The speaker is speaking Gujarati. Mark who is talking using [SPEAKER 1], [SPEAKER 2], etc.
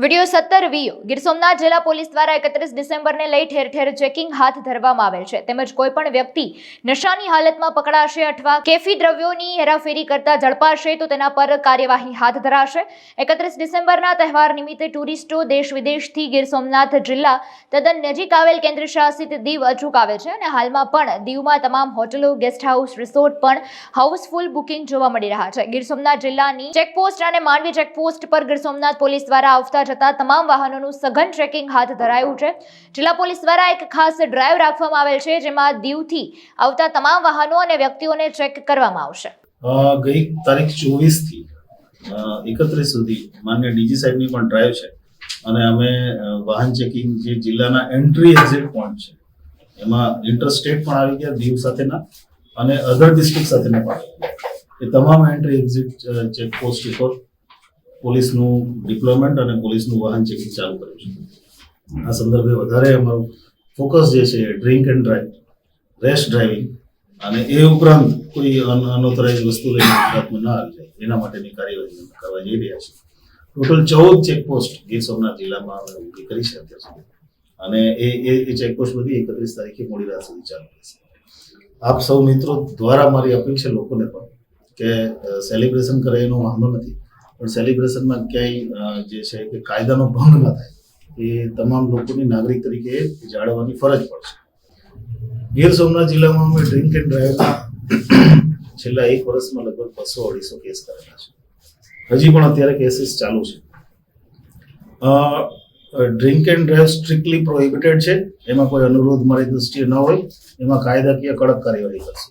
[SPEAKER 1] વિડીયો 17 ગીર સોમનાથ જિલ્લા પોલીસ દ્વારા 31 ડિસેમ્બરને લઈ ઠેર ઠેર ચેકિંગ હાથ ધરવામાં આવેલ છે તેમજ કોઈપણ વ્યક્તિ નશાની હાલતમાં પકડાશે અથવા કેફી દ્રવ્યોની હેરાફેરી કરતા ઝડપાશે તો તેના પર કાર્યવાહી હાથ ધરાશે। 31 ડિસેમ્બરના તહેવાર નિમિત્તે ટુરિસ્ટો દેશ વિદેશથી ગીર સોમનાથ જિલ્લા તદ્દન નજીક આવેલ કેન્દ્રશાસિત દીવ અચૂક આવે છે અને હાલમાં પણ દીવમાં તમામ હોટલો, ગેસ્ટ હાઉસ, રિસોર્ટ પણ હાઉસફુલ બુકિંગ જોવા મળી રહ્યા છે। ગીર સોમનાથ જિલ્લાની ચેકપોસ્ટ અને માંડવી ચેકપોસ્ટ પર ગીર સોમનાથ પોલીસ દ્વારા આવતા જતા તમામ વાહનોનું સઘન ટ્રેકિંગ હાથ ધરાયું છે। જિલ્લા પોલીસ દ્વારા એક ખાસ ડ્રાઈવ રાખવામાં આવેલ છે જેમાં દીવથી આવતા તમામ વાહનો અને વ્યક્તિઓને ચેક કરવામાં આવશે।
[SPEAKER 2] ગઈ તારીખ 24 થી 31 સુધી માન્ય ડીજી સાહેબની પણ ડ્રાઈવ છે અને અમે વાહન ચેકિંગ જે જિલ્લાના એન્ટ્રી એક્ઝિટ પોઈન્ટ છે એમાં ઇન્ટરસ્ટેટ પણ આવી ગયા દીવ સાથેના અને અધર ડિસ્ટ્રિક્ટ સાથેના પણ એ તમામ એન્ટ્રી એક્ઝિટ ચેકપોસ્ટ ઉપર પોલીસનું ડિપ્લોયમેન્ટ અને પોલીસનું વાહન ચેકિંગ ચાલુ કર્યું છે। આ સંદર્ભે વધારે અમારું ફોકસ જે છે drink and drive, rash driving અને એ ઉપરાંત કોઈ અનઓથોરાઇઝ વસ્તુ લઈને ગુજરાતમાં ના આવી જાય એના માટેની કાર્યવાહી કરવા જઈ રહ્યા છે। ટોટલ 14 ચેકપોસ્ટ ગીર સોમનાથ જિલ્લામાં અમે ઊભી કરી છે અત્યાર સુધી અને એ ચેકપોસ્ટ બધી 31 તારીખે મોડી રાત સુધી ચાલુ રહેશે। આપ સૌ મિત્રો દ્વારા મારી અપીલ છે લોકોને પણ કે સેલિબ્રેશન કરે એનો વાંધો નથી, પણ સેલિબ્રેશનમાં ક્યાંય જે છે કે કાયદાનો ભંગ ન થાય એ તમામ લોકોની નાગરિક તરીકે જાળવવાની ફરજ પડશે। ગીર સોમનાથ જિલ્લામાં અમે ડ્રિંક એન્ડ ડ્રાઈવના છેલ્લા 1 વર્ષમાં લગભગ 200-250 કેસ કરેલા છે, હજી પણ અત્યારે કેસીસ ચાલુ છે। Drink and drive strictly prohibited છે, એમાં કોઈ અનુરોધ મારી દ્રષ્ટિએ ન હોય, એમાં કાયદાકીય કડક કાર્યવાહી કરશે।